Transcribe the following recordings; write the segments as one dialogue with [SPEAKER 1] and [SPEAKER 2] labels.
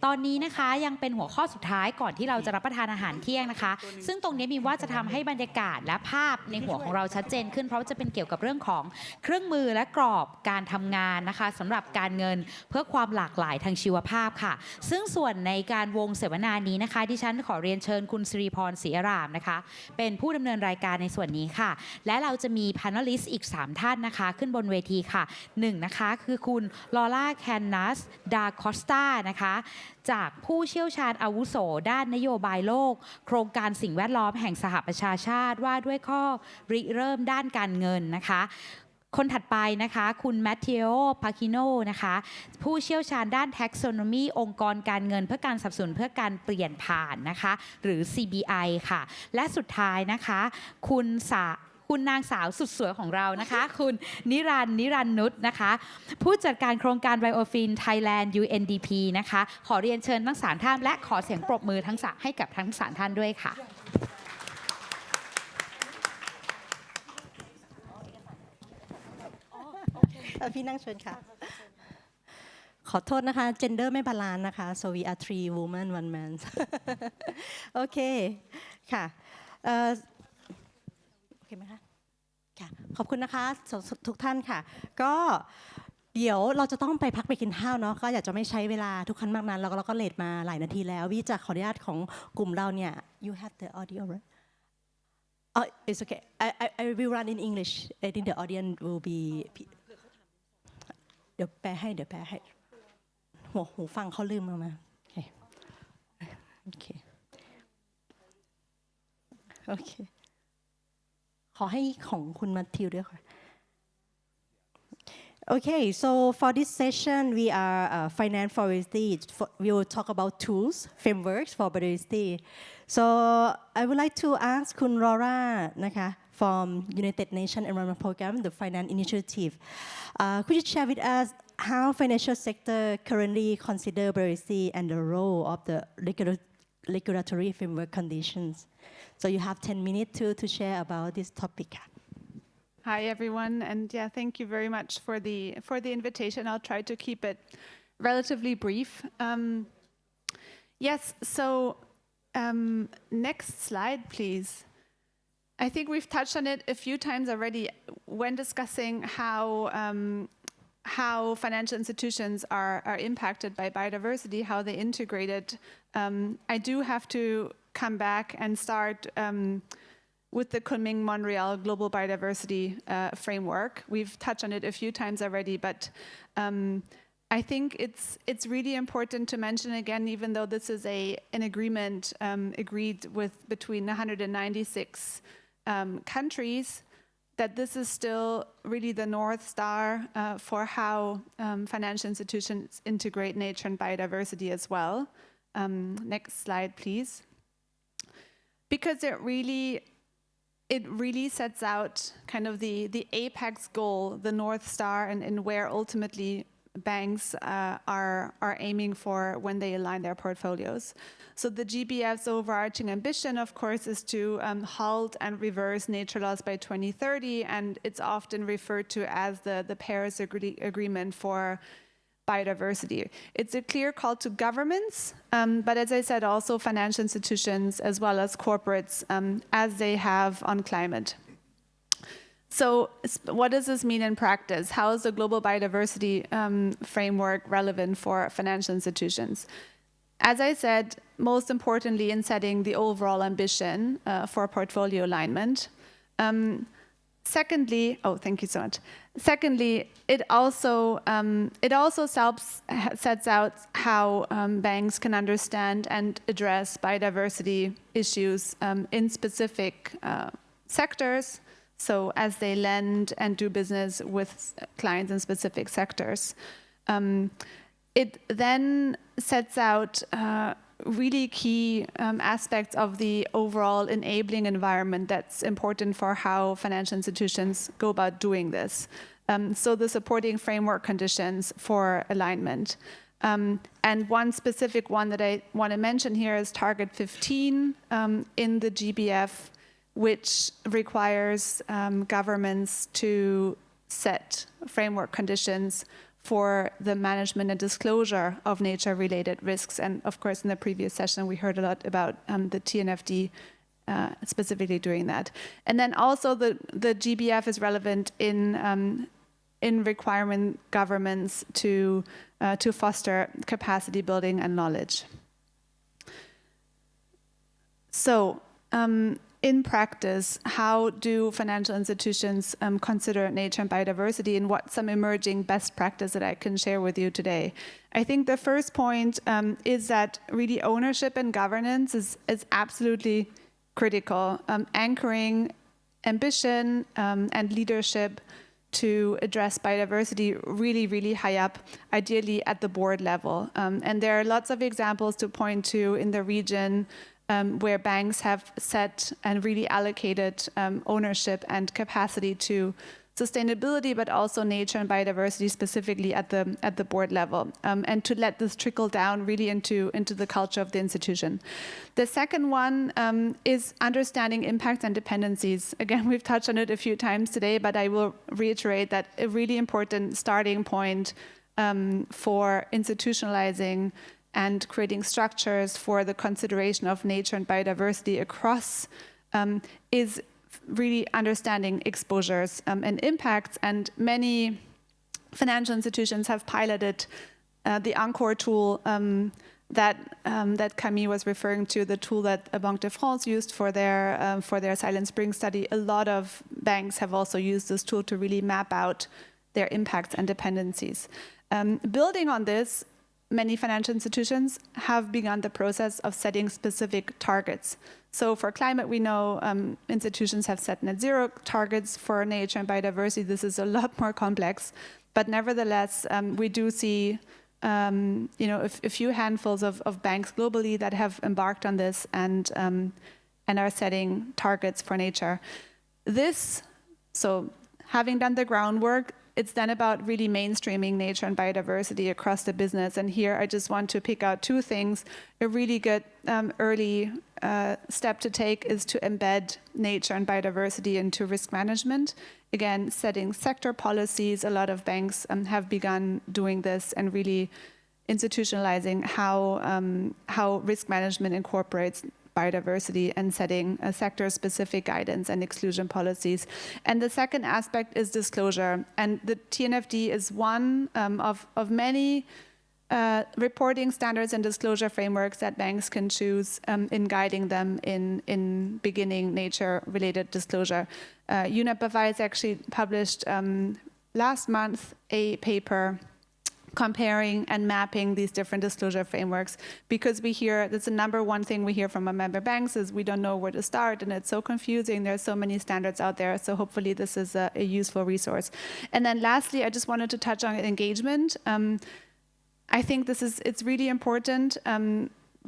[SPEAKER 1] ตอนนี้นะคะยังเป็นหัวข้อสุดท้ายก่อนที่เราจะรับประทานอาหารเที่ยงนะคะซึ่งตรงนี้มีว่าจะทำให้บรรยากาศและภาพในหัวของเราชัดเจนขึ้นเพราะจะเป็นเกี่ยวกับเรื่องของเครื่องมือและกรอบการทำงานนะคะสำหรับการเงินเพื่อความหลากหลายทางชีวภาพค่ะซึ่งส่วนในการวงเสวนานี้นะคะดิฉันขอเรียนเชิญคุณสิริพรศรีอารามนะคะเป็นผู้ดำเนินรายการในส่วนนี้ค่ะและเราจะมีพานัลลิสต์อีก3ท่านนะคะขึ้นบนเวทีค่ะ1นะคะคือคุณลอร่าแคนนัสดาคอสตานะคะจากผู้เชี่ยวชาญอาวุโสด้านนโยบายโลกโครงการสิ่งแวดล้อมแห่งสหประชาชาติว่าด้วยข้อริเริ่มด้านการเงินนะคะคนถัดไปนะคะคุณแมทเทโอพาคิโนนะคะผู้เชี่ยวชาญด้าน Taxonomy องค์กรการเงินเพื่อการสนับสนุนเพื่อการเปลี่ยนผ่านนะคะหรือ CBI ค่ะและสุดท้ายนะคะคุณนางสาวสุดสวยของเรานะคะคุณนิรันดร์นุชนะคะผู้จัดการโครงการ Biofin Thailand UNDP นะคะขอเรียนเชิญทั้ง3ท่านและขอเสียงปรบมือทั้งให้กับทั้ง3ท่านด้วยค่ะ
[SPEAKER 2] พี่นั่งเชิญค่ะขอโทษนะคะ gender ไม่บาลานซ์นะคะ so we are 3 women 1 man โอเคค่ะโอเคไหมคะขอบคุณนะคะทุกท่านค่ะก็เดี๋ยวเราจะต้องไปพักไปกินข้าวเนาะก็อยากจะไม่ใช้เวลาทุกครั้งมากนั้นเราก็เลทมาหลายนาทีแล้ววิจะขออนุญาตของกลุ่มเราเนี่ย you have the audio right oh it's okay I will run in English I think the audience will be เดี๋ยวแปลให้หูฟังเขาลืมมาโอเคขอให้ของคุณมัทธิวด้วยค่ะ Okay, so for this session, we are finance for biodiversity. We will talk about tools, frameworks for biodiversity. So I would like to ask Kun Laura,นะคะ, from United Nations Environment Program, the Finance Initiative. Could you share with us how financial sector currently consider biodiversity and the role of the regulatory framework conditions? So you have 10 minutes to share about this topic.
[SPEAKER 3] Hi everyone, and yeah, thank you very much for the invitation. I'll try to keep it relatively brief. Yes, so next slide, please. I think we've touched on it a few times already when discussing how financial institutions are impacted by biodiversity, how they integrate it. I do have to come back and start with the Kunming-Montreal Global Biodiversity Framework. We've touched on it a few times already, but I think it's really important to mention again, even though this is an agreement agreed with between 196 countries, that this is still really the North Star for how financial institutions integrate nature and biodiversity as well. Next slide, please. Because it really sets out kind of the apex goal, the North Star, and where ultimately banks are aiming for when they align their portfolios. So the GBF's overarching ambition, of course, is to halt and reverse nature loss by 2030, and it's often referred to as the Paris Agreement for biodiversity. It's a clear call to governments, but as I said, also financial institutions as well as corporates, as they have on climate. So what does this mean in practice? How is the global biodiversity framework relevant for financial institutions? As I said, most importantly in setting the overall ambition for portfolio alignment. Secondly, oh, thank you so much. Secondly, it also sets out how banks can understand and address biodiversity issues in specific sectors. So as they lend and do business with clients in specific sectors. It then sets out really key aspects of the overall enabling environment that's important for how financial institutions go about doing this. So the supporting framework conditions for alignment. And one specific one that I want to mention here is Target 15 in the GBF, which requires governments to set framework conditions for the management and disclosure of nature-related risks. And of course, in the previous session, we heard a lot about the TNFD specifically doing that. And then also the GBF is relevant in requiring governments to foster capacity building and knowledge. So, in practice, how do financial institutions consider nature and biodiversity, and what's some emerging best practice that I can share with you today? I think the first point is that really ownership and governance is absolutely critical, anchoring ambition and leadership to address biodiversity really, really high up, ideally at the board level. And there are lots of examples to point to in the region where banks have set and really allocated ownership and capacity to sustainability, but also nature and biodiversity specifically at the board level, and to let this trickle down really into the culture of the institution. The second one is understanding impacts and dependencies. Again, we've touched on it a few times today, but I will reiterate that a really important starting point for institutionalizing and creating structures for the consideration of nature and biodiversity across is really understanding exposures and impacts. And many financial institutions have piloted the Encore tool that Camille was referring to, the tool that Banque de France used for their Silent Spring study. A lot of banks have also used this tool to really map out their impacts and dependencies. Building on this, many financial institutions have begun the process of setting specific targets. So for climate, we know institutions have set net zero targets. For nature and biodiversity, this is a lot more complex. But nevertheless, we do see a few handfuls of banks globally that have embarked on this and are setting targets for nature. So having done the groundwork, it's then about really mainstreaming nature and biodiversity across the business. And here I just want to pick out two things. A really good early step to take is to embed nature and biodiversity into risk management. Again, setting sector policies. A lot of banks have begun doing this and really institutionalizing how risk management incorporates biodiversity and setting sector-specific guidance and exclusion policies. And the second aspect is disclosure. And the TNFD is one of many reporting standards and disclosure frameworks that banks can choose in guiding them in beginning nature-related disclosure. UNEP-FI has actually published last month a paper comparing and mapping these different disclosure frameworks, because we hear, that's the number one thing we hear from our member banks is we don't know where to start and it's so confusing, there's so many standards out there, so hopefully this is a useful resource. And then lastly, I just wanted to touch on engagement. I think it's really important.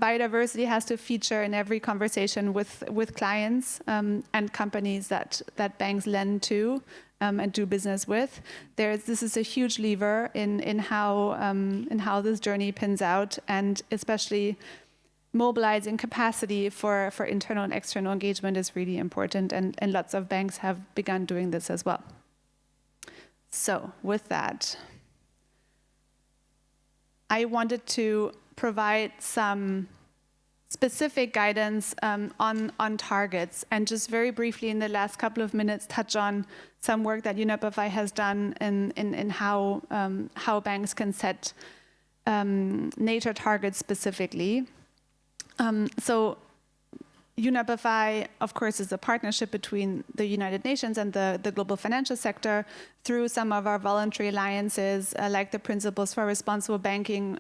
[SPEAKER 3] Biodiversity has to feature in every conversation with clients and companies that banks lend to and do business with. This is a huge lever in how this journey pans out, and especially mobilizing capacity for internal and external engagement is really important, and lots of banks have begun doing this as well. So with that, I wanted to provide some specific guidance on targets, and just very briefly in the last couple of minutes touch on some work that UNEP-FI has done in how banks can set nature targets specifically. So UNEP-FI, of course, is a partnership between the United Nations and the global financial sector. Through some of our voluntary alliances, like the Principles for Responsible Banking,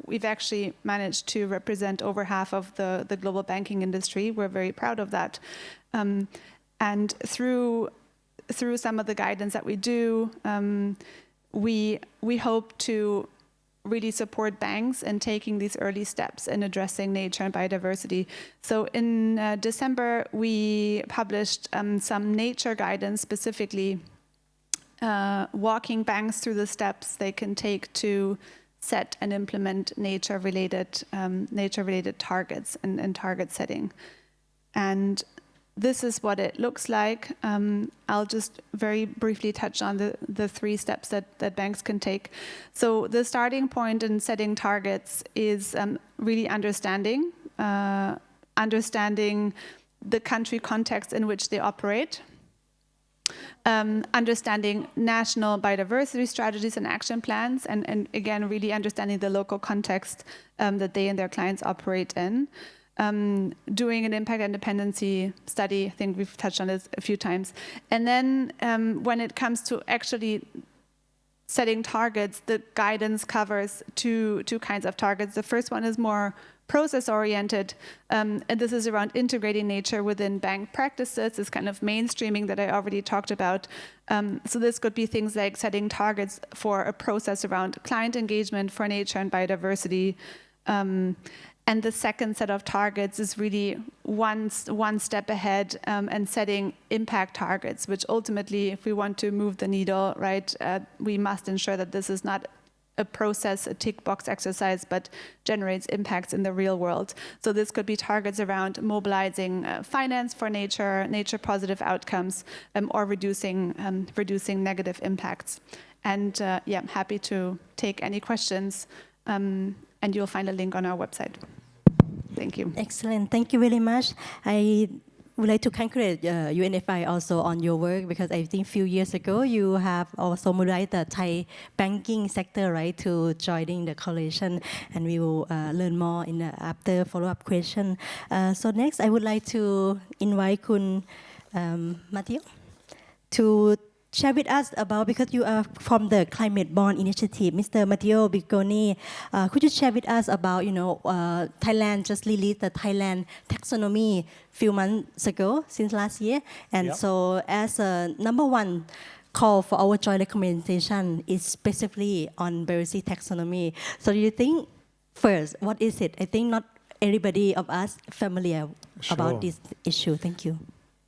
[SPEAKER 3] we've actually managed to represent over half of the global banking industry. We're very proud of that. And through some of the guidance that we do, we hope to really support banks in taking these early steps in addressing nature and biodiversity. So in December, we published some nature guidance, specifically walking banks through the steps they can take to set and implement nature-related targets and target setting. And this is what it looks like. I'll just very briefly touch on the 3 steps that banks can take. So the starting point in setting targets is really understanding the country context in which they operate, understanding national biodiversity strategies and action plans, and again, really understanding the local context that they and their clients operate in. Doing an impact and dependency study, I think we've touched on this a few times. And then when it comes to actually setting targets, the guidance covers two kinds of targets. The first one is more process-oriented, and this is around integrating nature within bank practices, this kind of mainstreaming that I already talked about. So this could be things like setting targets for a process around client engagement for nature and biodiversity. And the second set of targets is really one step ahead and setting impact targets, which ultimately, if we want to move the needle, right, we must ensure that this is not a process, a tick box exercise, but generates impacts in the real world. So this could be targets around mobilizing finance for nature positive outcomes, or reducing negative impacts. And yeah, I'm happy to take any questions. And you'll find a link on our website. Thank you.
[SPEAKER 2] Excellent. Thank you very much. I would like to congratulate UNFI also on your work, because I think a few years ago you have also mobilized the Thai banking sector, right, to joining the coalition, and we will learn more in the after follow-up question. So next, I would like to invite Kun Matteo to share with us about, because you are from the Climate Bond Initiative, Mr. Matteo Bigoni, could you share with us about, Thailand just released the Thailand taxonomy few months ago, since last year, and so as a number one call for our joint recommendation is specifically on biodiversity taxonomy. So do you think, first, what is it? I think not everybody of us familiar about this issue. Thank you.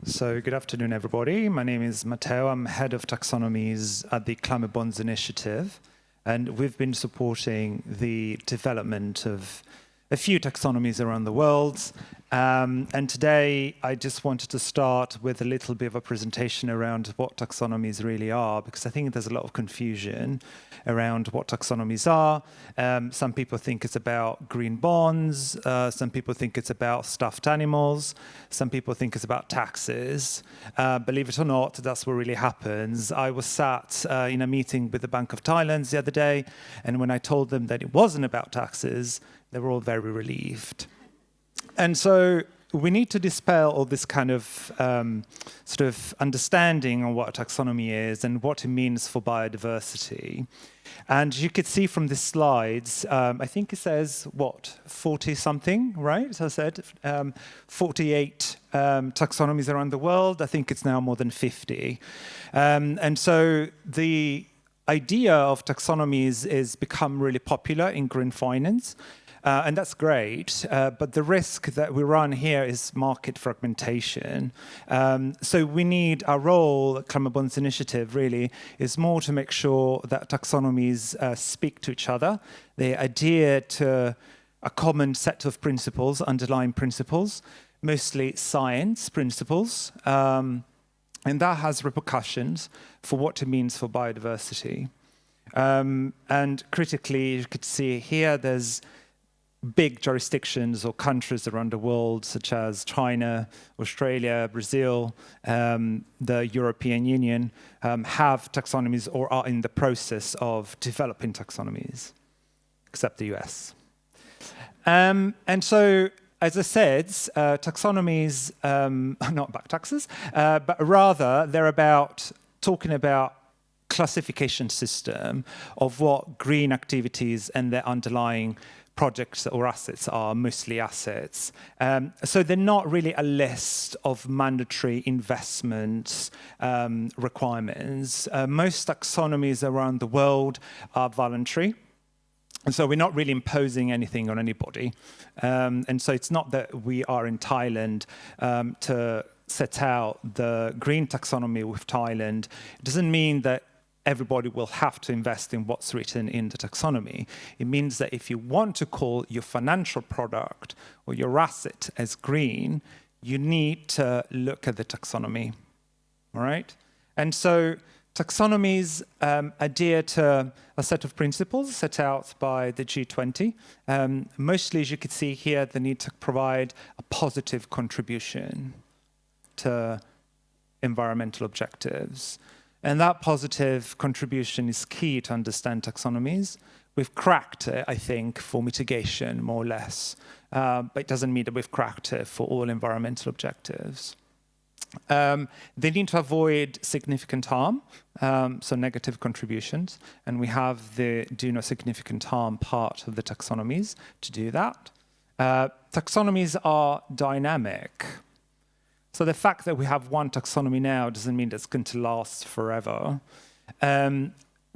[SPEAKER 4] So good afternoon, everybody. My name is Matteo. I'm head of taxonomies at the Climate Bonds Initiative, and we've been supporting the development of a few taxonomies around the world. And today, I just wanted to start with a little bit of a presentation around what taxonomies really are, because I think there's a lot of confusion around what taxonomies are. Some people think it's about green bonds. Some people think it's about stuffed animals. Some people think it's about taxes. Believe it or not, that's what really happens. I was sat in a meeting with the Bank of Thailand the other day, and when I told them that it wasn't about taxes, they were all very relieved. And so we need to dispel all this kind of sort of understanding on what a taxonomy is and what it means for biodiversity. And you could see from the slides, I think it says, 40-something, right? So I said 48 taxonomies around the world. I think it's now more than 50. And so the idea of taxonomies is become really popular in green finance. And that's great, but the risk that we run here is market fragmentation. So we need, our role, Climate Bonds Initiative really, is more to make sure that taxonomies speak to each other. They adhere to a common set of principles, underlying principles, mostly science principles. And that has repercussions for what it means for biodiversity. And critically, you could see here, there's big jurisdictions or countries around the world, such as China, Australia, Brazil, the European Union, have taxonomies or are in the process of developing taxonomies, except the US. And so, as I said, taxonomies are not about taxes, but rather they're about talking about classification system of what green activities and their underlying projects or assets are, mostly assets. So they're not really a list of mandatory investments requirements. Most taxonomies around the world are voluntary. And so we're not really imposing anything on anybody. And so it's not that we are in Thailand to set out the green taxonomy with Thailand. It doesn't mean that everybody will have to invest in what's written in the taxonomy. It means that if you want to call your financial product or your asset as green, you need to look at the taxonomy, all right? And so taxonomies adhere to a set of principles set out by the G20. Mostly, as you can see here, they need to provide a positive contribution to environmental objectives. And that positive contribution is key to understand taxonomies. We've cracked it, I think, for mitigation, more or less. But it doesn't mean that we've cracked it for all environmental objectives. They need to avoid significant harm, so negative contributions. And we have the do no significant harm part of the taxonomies to do that. Taxonomies are dynamic. So the fact that we have one taxonomy now doesn't mean it's going to last forever.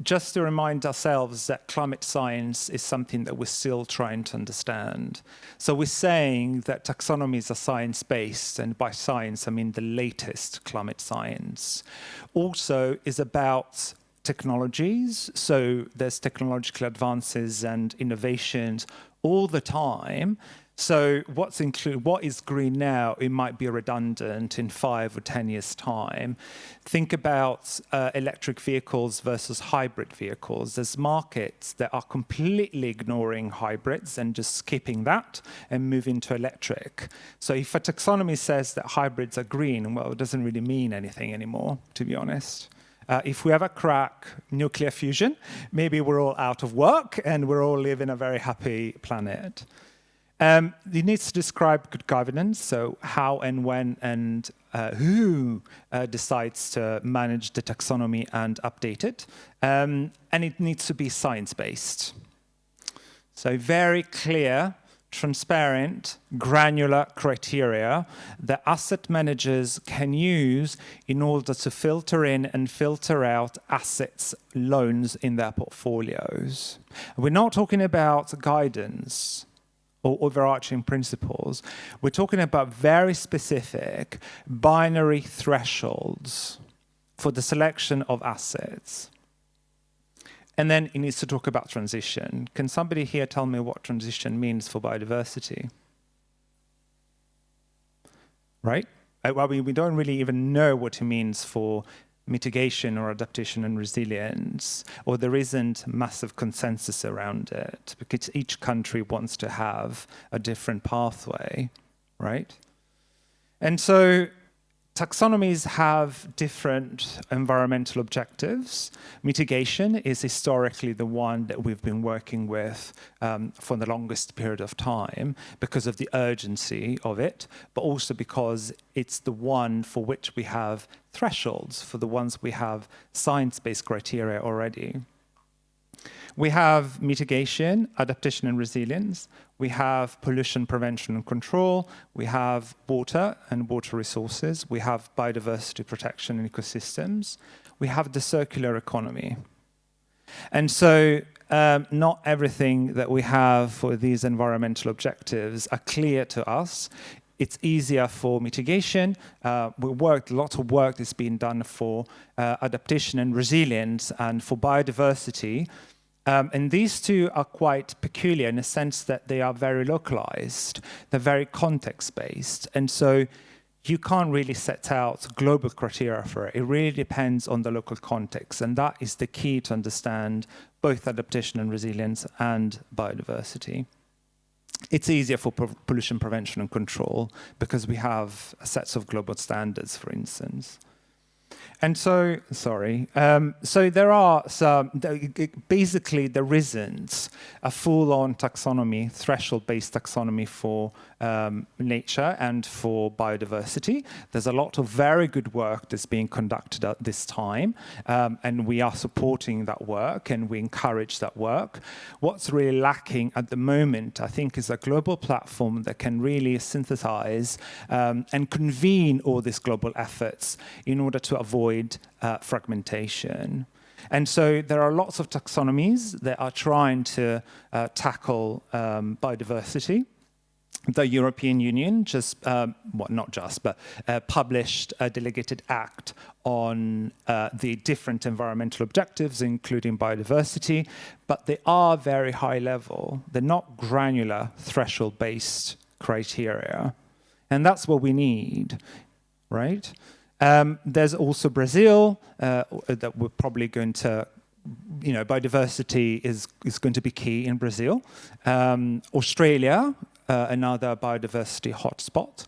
[SPEAKER 4] Just to remind ourselves that climate science is something that we're still trying to understand. So we're saying that taxonomies are science-based, and by science, I mean the latest climate science. Also is about technologies. So there's technological advances and innovations all the time. So what is green now, it might be redundant in 5 or 10 years' time. Think about electric vehicles versus hybrid vehicles. There's markets that are completely ignoring hybrids and just skipping that and moving to electric. So if a taxonomy says that hybrids are green, well, it doesn't really mean anything anymore, to be honest. If we ever crack nuclear fusion, maybe we're all out of work and we're all living a very happy planet. It needs to describe good governance, so how and when and who decides to manage the taxonomy and update it. And it needs to be science-based. So very clear, transparent, granular criteria that asset managers can use in order to filter in and filter out assets, loans in their portfolios. We're not talking about guidance or overarching principles. We're talking about very specific binary thresholds for the selection of assets. And then it needs to talk about transition. Can somebody here tell me what transition means for biodiversity? Right? Well, we don't really even know what it means for mitigation or adaptation and resilience, or there isn't massive consensus around it because each country wants to have a different pathway, right? And so taxonomies have different environmental objectives. Mitigation is historically the one that we've been working with for the longest period of time because of the urgency of it, but also because it's the one for which we have thresholds, for the ones we have science-based criteria already. We have mitigation, adaptation and resilience. We have pollution prevention and control. We have water and water resources. We have biodiversity protection and ecosystems. We have the circular economy. And so not everything that we have for these environmental objectives are clear to us. It's easier for mitigation. A lot of work is being done for adaptation and resilience and for biodiversity. And these two are quite peculiar in the sense that they are very localized. They're very context-based. And so you can't really set out global criteria for it. It really depends on the local context. And that is the key to understand both adaptation and resilience and biodiversity. It's easier for pollution prevention and control because we have sets of global standards, for instance. And so, so there are some, basically there isn't a full-on taxonomy, threshold-based taxonomy for nature and for biodiversity. There's a lot of very good work that's being conducted at this time, and we are supporting that work and we encourage that work. What's really lacking at the moment, I think, is a global platform that can really synthesize and convene all these global efforts in order to avoid fragmentation. And so there are lots of taxonomies that are trying to tackle biodiversity. The European Union just, well, not just, but published a delegated act on the different environmental objectives, including biodiversity, but they are very high level. They're not granular threshold-based criteria. And that's what we need, right? There's also Brazil that we're probably going to, biodiversity is going to be key in Brazil. Australia, another biodiversity hotspot.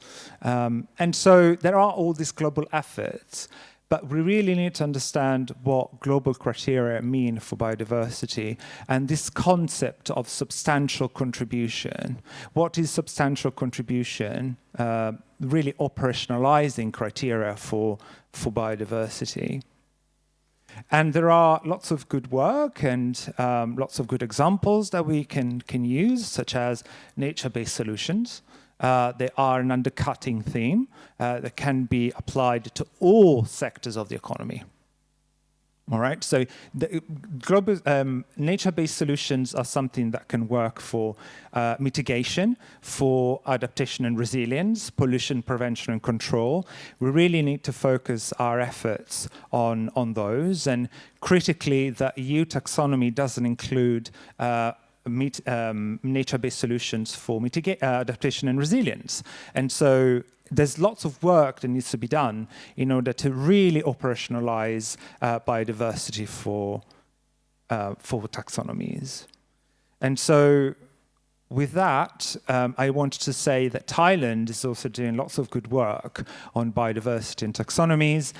[SPEAKER 4] And so there are all these global efforts, but we really need to understand what global criteria mean for biodiversity and this concept of substantial contribution. What is substantial contribution? Really operationalizing criteria for biodiversity. And there are lots of good work and lots of good examples that we can use, such as nature-based solutions. They are an undercutting theme that can be applied to all sectors of the economy. All right, so the global nature-based solutions are something that can work for mitigation, for adaptation and resilience, pollution prevention and control. We really need to focus our efforts on those. And critically, the EU taxonomy doesn't include nature-based solutions for adaptation and resilience. And so there's lots of work that needs to be done in order to really operationalize biodiversity for taxonomies. And so with that, I wanted to say that Thailand is also doing lots of good work on biodiversity and taxonomies.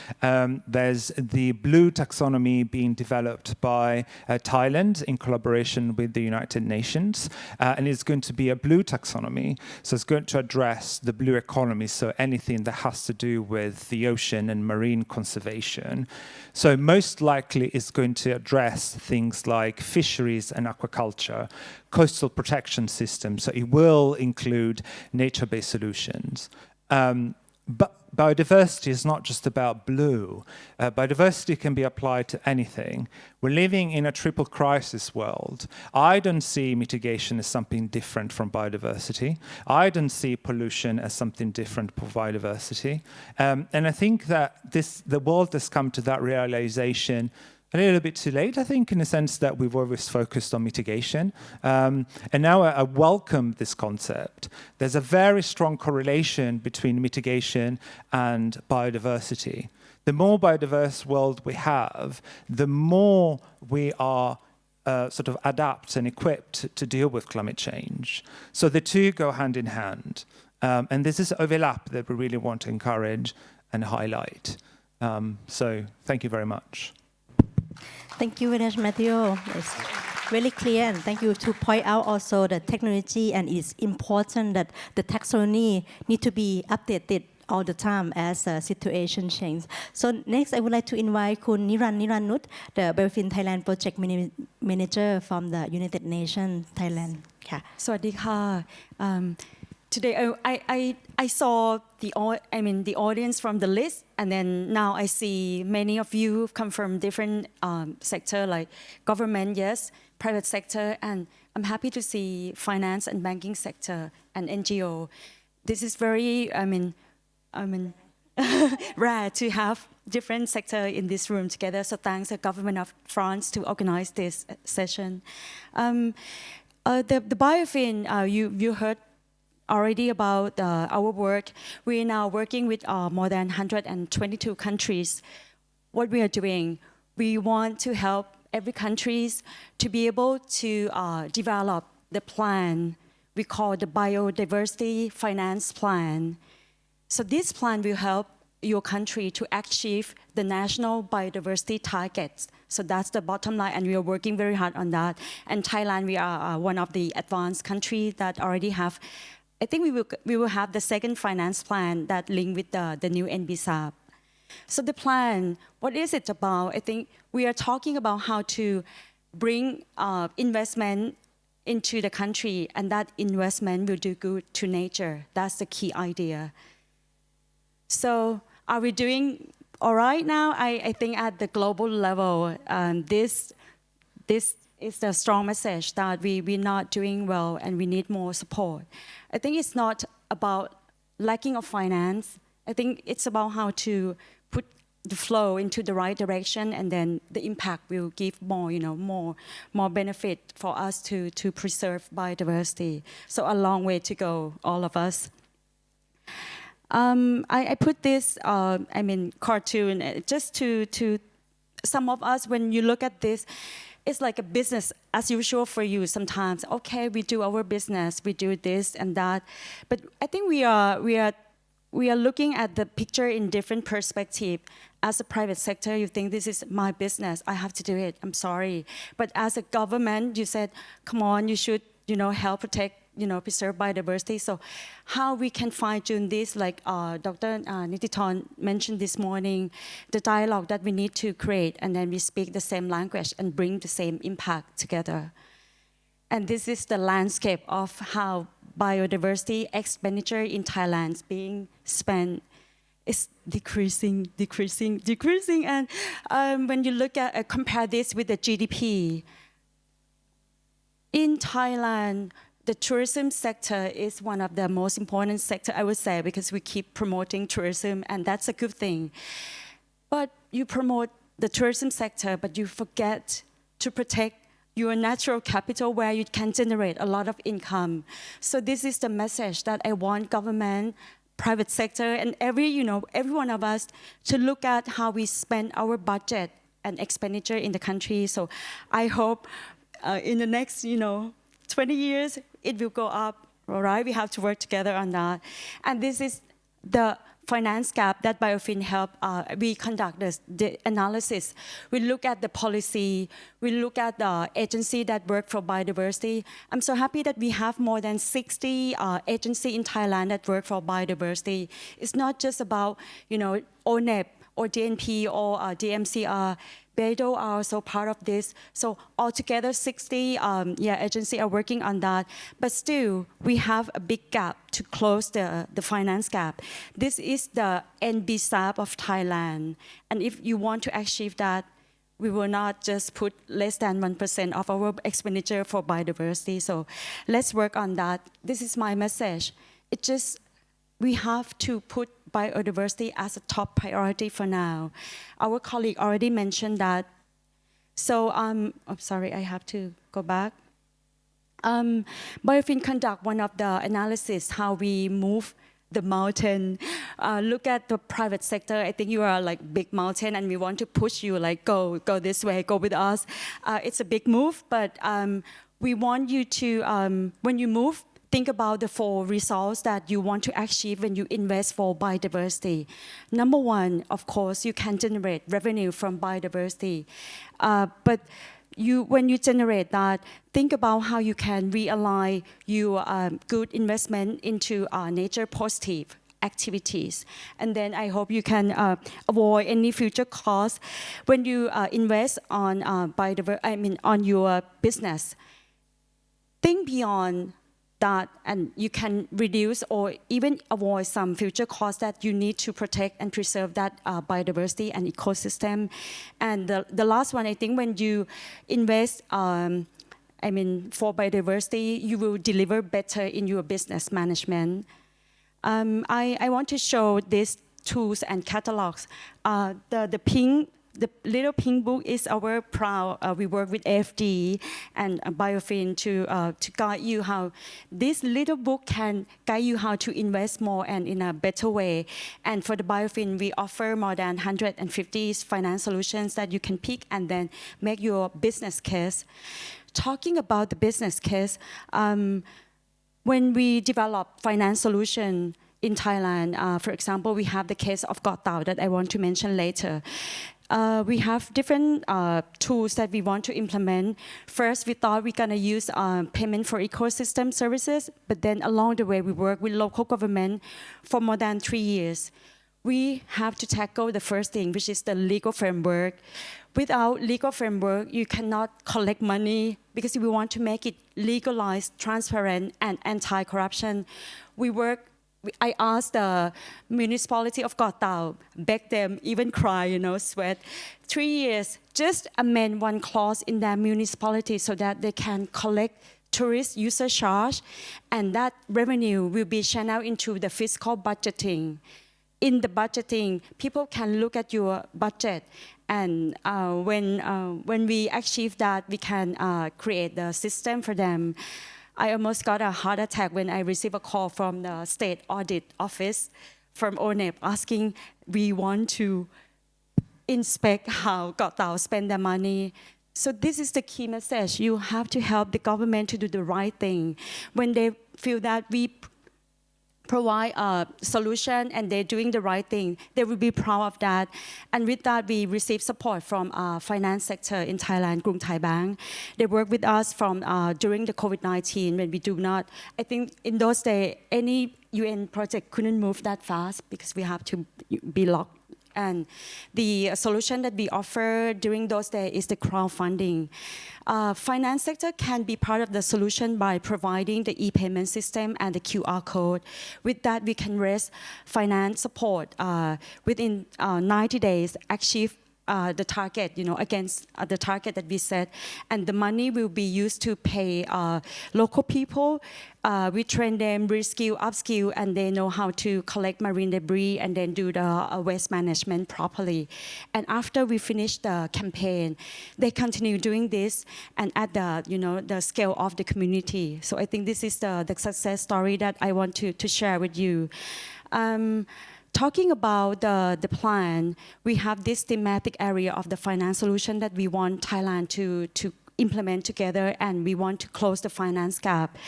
[SPEAKER 4] There's the blue taxonomy being developed by Thailand in collaboration with the United Nations, and it's going to be a blue taxonomy. So it's going to address the blue economy, so anything that has to do with the ocean and marine conservation. So most likely it's going to address things like fisheries and aquaculture, coastal protection systems, so it will include nature-based solutions. But biodiversity is not just about blue. Biodiversity can be applied to anything. We're living in a triple crisis world. I don't see mitigation as something different from biodiversity. I don't see pollution as something different from biodiversity. And I think that the world has come to that realization a little bit too late, I think, in the sense that we've always focused on mitigation. And now I welcome this concept. There's a very strong correlation between mitigation and biodiversity. The more biodiverse world we have, the more we are sort of adapt and equipped to deal with climate change. So the two go hand in hand. And this is overlap that we really want to encourage and highlight. So thank you very much.
[SPEAKER 2] Thank you very much, Matthew. It's really clear, and thank you to point out also the technology, and it's important that the taxonomy need to be updated all the time as the situation changes. So next, I would like to invite Kun Niranut, the Biofin Thailand Project Manager from the United Nations Thailand. ค่ะ
[SPEAKER 5] สวัสดีค่ะ Today I saw the audience from the list, and then now I see many of you come from different sector like government, yes, private sector, and I'm happy to see finance and banking sector and NGO. This is very rare to have different sector in this room together. So thanks the government of France to organize this session. The Biofin, you heard already about our work. We are now working with more than 122 countries. What we are doing, we want to help every countries to be able to develop the plan we call the Biodiversity Finance Plan. So this plan will help your country to achieve the national biodiversity targets. So that's the bottom line, and we are working very hard on that. And Thailand, we are one of the advanced countries that already have. I think we will have the second finance plan that link with the new NBSAP. So the plan, what is it about? I think we are talking about how to bring investment into the country, and that investment will do good to nature. That's the key idea. So are we doing all right now? I think at the global level, this is the strong message that we're not doing well and we need more support. I think it's not about lacking of finance. I think it's about how to put the flow into the right direction, and then the impact will give more, more benefit for us to preserve biodiversity. So a long way to go, all of us. I put this, cartoon just to some of us, when you look at this, it's like a business as usual for you sometimes. Okay, we do our business, we do this and that. But I think we are looking at the picture in different perspective. As a private sector, you think this is my business, I have to do it, I'm sorry. But as a government, you said, come on, you should, help protect, preserve biodiversity. So how we can fine-tune this, like Dr. Nititon mentioned this morning, the dialogue that we need to create, and then we speak the same language and bring the same impact together. And this is the landscape of how biodiversity expenditure in Thailand is being spent. It's decreasing. And when you look at, compare this with the GDP, in Thailand, the tourism sector is one of the most important sector, I would say, because we keep promoting tourism, and that's a good thing. But you promote the tourism sector, but you forget to protect your natural capital where you can generate a lot of income. So this is the message that I want government, private sector, and every one of us to look at how we spend our budget and expenditure in the country. So I hope in the next 20 years it will go up. All right, we have to work together on that. And this is the finance gap that Biofin help. We conduct the analysis. We look at the policy. We look at the agency that work for biodiversity. I'm so happy that we have more than 60 agencies in Thailand that work for biodiversity. It's not just about ONEP or DNP or DMCR. Beidou are also part of this. So altogether, 60 agencies are working on that. But still, we have a big gap to close the finance gap. This is the NBSAP of Thailand. And if you want to achieve that, we will not just put less than 1% of our expenditure for biodiversity. So let's work on that. This is my message. We have to put biodiversity as a top priority for now. Our colleague already mentioned that. So, I'm sorry, I have to go back. Biofin conduct one of the analysis how we move the mountain. Look at the private sector. I think you are like big mountain, and we want to push you like go this way, go with us. It's a big move, but we want you to when you move, think about the 4 results that you want to achieve when you invest for biodiversity. Number 1, of course, you can generate revenue from biodiversity. But when you generate that, think about how you can realign your good investment into nature positive activities. And then I hope you can avoid any future costs when you invest on on your business. Think beyond that, and you can reduce or even avoid some future costs that you need to protect and preserve that biodiversity and ecosystem. And the last one, I think when you invest for biodiversity, you will deliver better in your business management. I want to show these tools and catalogs. The little pink book is our proud. We work with AFD and Biofin to guide you how this little book can guide you how to invest more and in a better way. And for the Biofin, we offer more than 150 finance solutions that you can pick and then make your business case. Talking about the business case, when we develop finance solution in Thailand, for example, we have the case of Got Tao that I want to mention later. We have different tools that we want to implement. First, we thought we're going to use payment for ecosystem services, but then along the way, we work with local government for more than 3 years. We have to tackle the first thing, which is the legal framework. Without legal framework, you cannot collect money because we want to make it legalized, transparent, and anti-corruption. I asked the municipality of Got Tao, beg them, even cry, sweat. 3 years, just amend one clause in their municipality so that they can collect tourist user charge, and that revenue will be channeled into the fiscal budgeting. In the budgeting, people can look at your budget, and when we achieve that, we can create the system for them. I almost got a heart attack when I received a call from the state audit office from ONEP asking, we want to inspect how Gatao spend their money. So this is the key message. You have to help the government to do the right thing. When they feel that we provide a solution and they're doing the right thing, they will be proud of that. And with that, we receive support from finance sector in Thailand, Krung Thai Bank. They work with us from during the COVID-19 when we do not. I think in those days, any UN project couldn't move that fast because we have to be locked. And the solution that we offer during those days is the crowdfunding. Finance sector can be part of the solution by providing the e-payment system and the QR code. With that, we can raise finance support within 90 days, achieve the target, against the target that we set. And the money will be used to pay local people. We train them, reskill, upskill, and they know how to collect marine debris and then do the waste management properly. And after we finish the campaign, they continue doing this and at the scale of the community. So I think this is the success story that I want to share with you. Talking about the plan, we have this thematic area of the finance solution that we want Thailand to implement together, and we want to close the finance gap.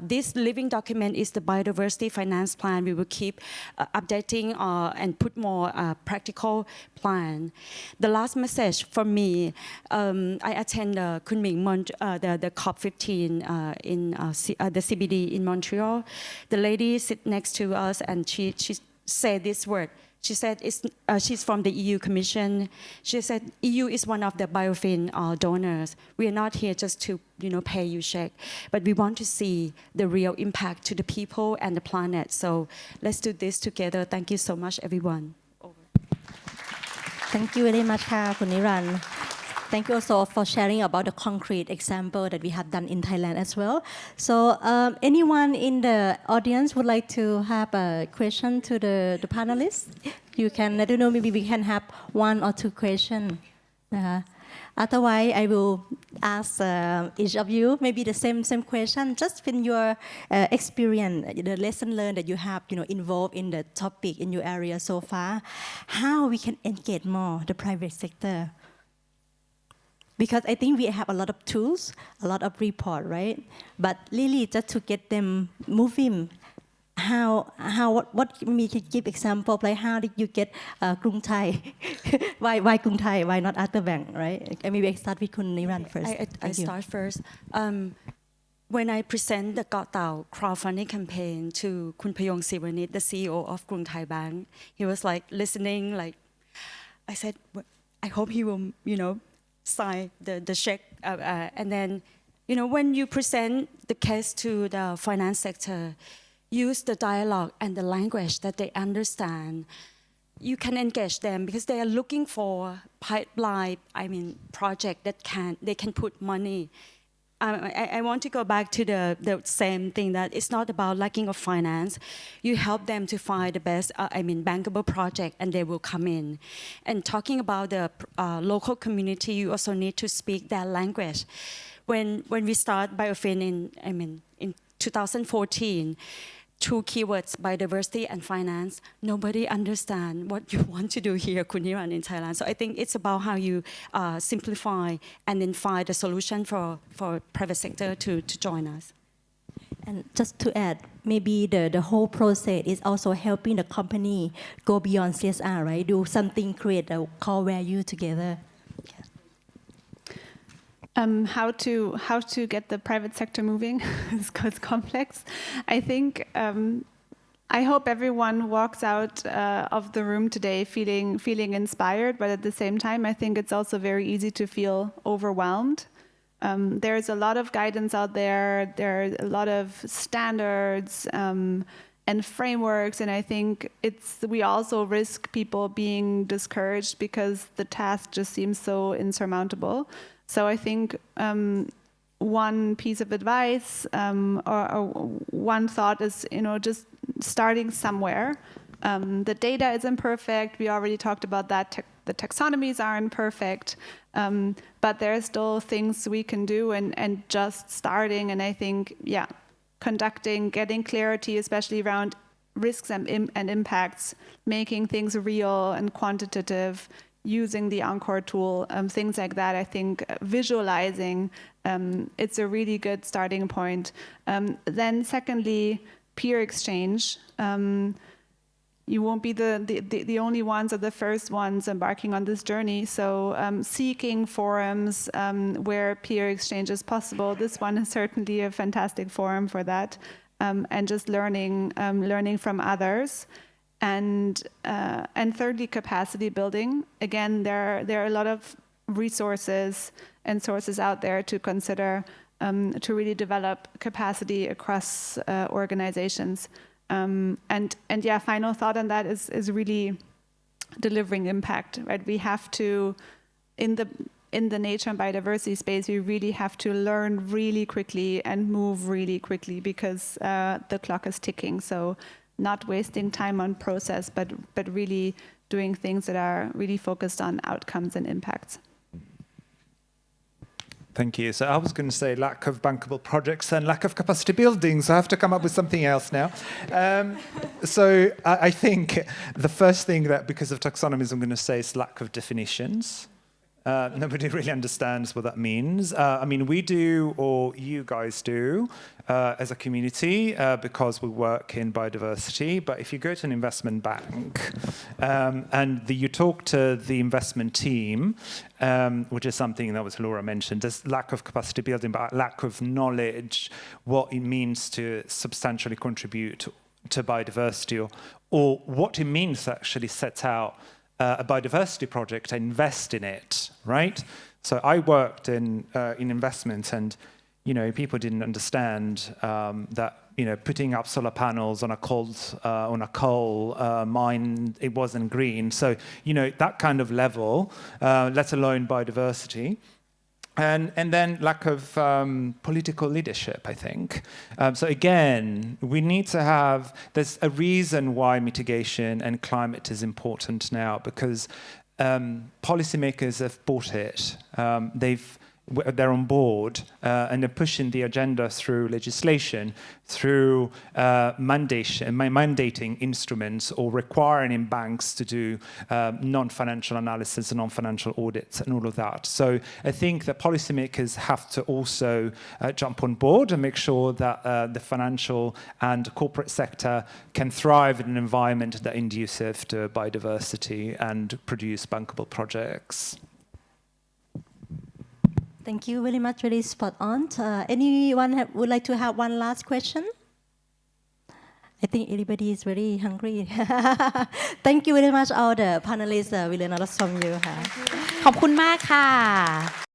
[SPEAKER 5] This living document is the Biodiversity Finance Plan. We will keep updating and put more practical plan. The last message for me, I attend the COP15 in the CBD in Montreal. The lady sit next to us and she said this word. She said she's from the EU Commission. She said EU is one of the biofin donors. We are not here just to pay you check, but we want to see the real impact to the people and the planet. So let's do this together. Thank you so much, everyone.
[SPEAKER 2] Thank you very much ค่ะคุณนิรันดร์ Thank you also for sharing about the concrete example that we have done in Thailand as well. So anyone in the audience would like to have a question to the panelists? You can, I don't know, maybe we can have one or two questions. Otherwise, I will ask each of you maybe the same question, just in your experience, the lesson learned that you have, involved in the topic in your area so far. How we can engage more the private sector? Because I think we have a lot of tools, a lot of report, right? But really, just to get them moving, what we can give example, like how did you get Krung Thai? why Krung Thai? Why not other bank, right? Maybe I start with Kun Niran first.
[SPEAKER 5] I start first. When I present the Gatao crowdfunding campaign to Kun Payong Siranit, the CEO of Krung Thai Bank, he was like listening. Like I said, I hope he will, sign the check. And then, when you present the case to the finance sector, use the dialogue and the language that they understand. You can engage them because they are looking for pipeline, project that they can put money. I want to go back to the same thing that it's not about lacking of finance. You help them to find the best, bankable project, and they will come in. And talking about the local community, you also need to speak their language. When we start Biofin in 2014, two keywords, biodiversity and finance, nobody understand what you want to do here, Kuniran, in Thailand. So I think it's about how you simplify and then find a solution for private sector to join us.
[SPEAKER 2] And just to add, maybe the whole process is also helping the company go beyond CSR, right? Do something, create a core value together.
[SPEAKER 3] How to get the private sector moving is complex. I think I hope everyone walks out of the room today feeling inspired, but at the same time, I think it's also very easy to feel overwhelmed. There's a lot of guidance out there. There are a lot of standards and frameworks, and I think we also risk people being discouraged because the task just seems so insurmountable. So I think one piece of advice or one thought is, just starting somewhere. The data isn't perfect. We already talked about that. The taxonomies aren't perfect, but there are still things we can do and just starting. And I think, conducting, getting clarity, especially around risks and impacts, making things real and quantitative, using the Encore tool, things like that. I think visualizing, it's a really good starting point. Then secondly, peer exchange. You won't be the only ones or the first ones embarking on this journey. So seeking forums where peer exchange is possible. This one is certainly a fantastic forum for that. And just learning from others. And thirdly, capacity building. Again, there are a lot of resources and sources out there to consider to really develop capacity across organizations. And yeah, final thought on that is really delivering impact, right? We have to, in the nature and biodiversity space, we really have to learn really quickly and move really quickly because the clock is ticking. So not wasting time on process, but really doing things that are really focused on outcomes and impacts.
[SPEAKER 4] Thank you. So I was going to say lack of bankable projects and lack of capacity building, so I have to come up with something else now. So I think the first thing that, because of taxonomies, I'm going to say is lack of definitions. Nobody really understands what that means. I mean, we do, or you guys do, as a community, because we work in biodiversity. But if you go to an investment bank and you talk to the investment team, which is something that was Laura mentioned, there's lack of capacity building, but lack of knowledge, what it means to substantially contribute to biodiversity, or what it means to actually set out a biodiversity project and invest in it, right? So I worked in investment, and people didn't understand that putting up solar panels on a coal mine, it wasn't green. So that kind of level, let alone biodiversity. And then lack of political leadership, I think. So again, we need to have, there's a reason why mitigation and climate is important now, because policymakers have bought it. They're on board and they're pushing the agenda through legislation, through mandating instruments or requiring banks to do non-financial analysis and non-financial audits and all of that. So I think that policymakers have to also jump on board and make sure that the financial and corporate sector can thrive in an environment that is conducive to biodiversity and produce bankable projects.
[SPEAKER 2] Thank you very much, very spot on. Anyone would like to have one last question? I think everybody is very hungry. Thank you very much, all the panelists. We learned a lot from you.
[SPEAKER 1] ขอบคุณมากค่ะ